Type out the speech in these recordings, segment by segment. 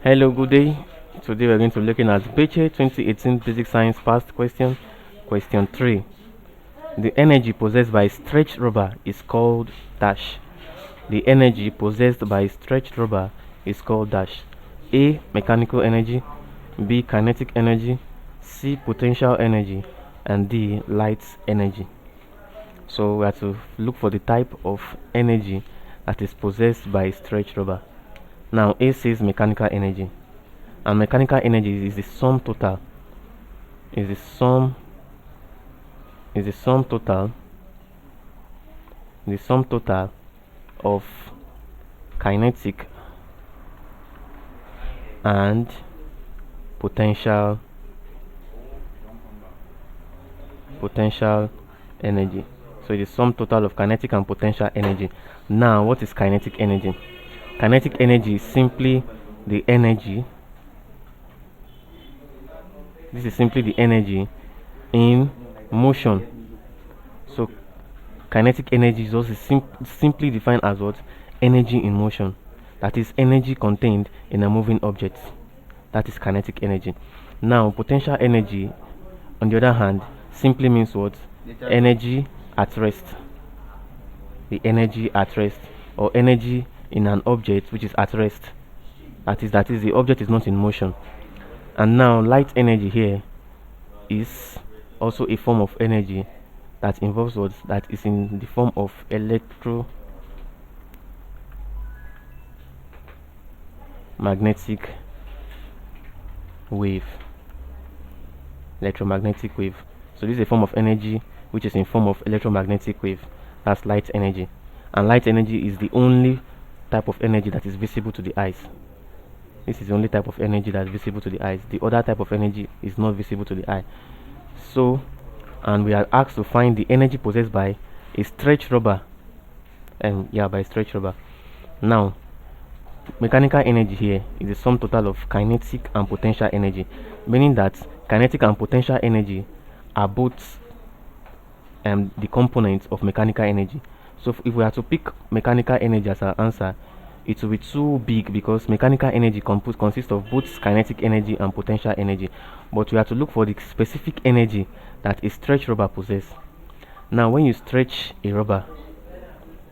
Hello, good day. Today we're going to be looking at BECE 2018 Basic Science Past Question. Question 3. The energy possessed by a stretched rubber is called dash. The energy possessed by a stretched rubber is called dash. A. Mechanical energy, B. Kinetic energy, C. Potential energy, and D. Light energy. So we have to look for the type of energy that is possessed by a stretched rubber. Now A says mechanical energy, and mechanical energy is the sum total is the sum total of kinetic and potential energy. So it is sum total of kinetic and potential energy. Now what is kinetic energy? Kinetic energy is simply the energy. This is simply the energy in motion. So kinetic energy is also simply defined as what? Energy in motion. That is energy contained in a moving object. That is kinetic energy. Now potential energy, on the other hand, simply means what? Energy at rest. The energy at rest, or energy in an object which is at rest. That is the object is not in motion. And now light energy here is also a form of energy that involves what? That is in the form of electromagnetic wave. So this is a form of energy which is in form of electromagnetic wave. That's light energy. And light energy is the only type of energy that is visible to the eyes. This is the only type of energy that is visible to the eyes. The other type of energy is not visible to the eye. So, and we are asked to find the energy possessed by a stretched rubber. By a stretched rubber. Now, mechanical energy here is the sum total of kinetic and potential energy, meaning that kinetic and potential energy are both the components of mechanical energy. So if we are to pick mechanical energy as our answer, it will be too big because mechanical energy consists of both kinetic energy and potential energy. But we have to look for the specific energy that a stretched rubber possesses. Now when you stretch a rubber,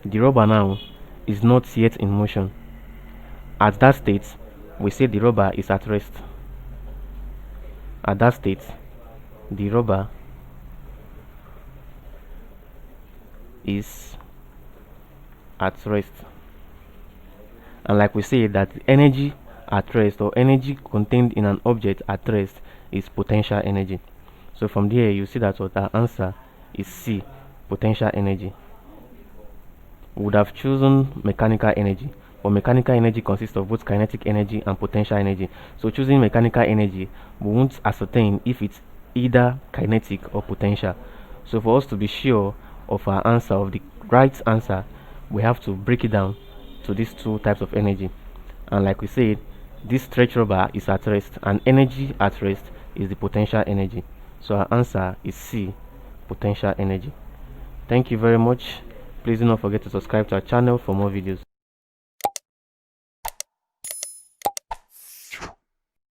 the rubber now is not yet in motion. At that state, we say the rubber is at rest. At that state, the rubber is at rest. And like we say that energy at rest, or energy contained in an object at rest, is potential energy. So from there you see that what our answer is C, potential energy. We would have chosen mechanical energy, but mechanical energy consists of both kinetic energy and potential energy. So choosing mechanical energy, we won't ascertain if it's either kinetic or potential. So for us to be sure of our answer, of the right answer, we have to break it down to these two types of energy. And like we said, this stretch rubber is at rest, and energy at rest is the potential energy. So our answer is C, potential energy. Thank you very much. Please do not forget to subscribe to our channel for more videos.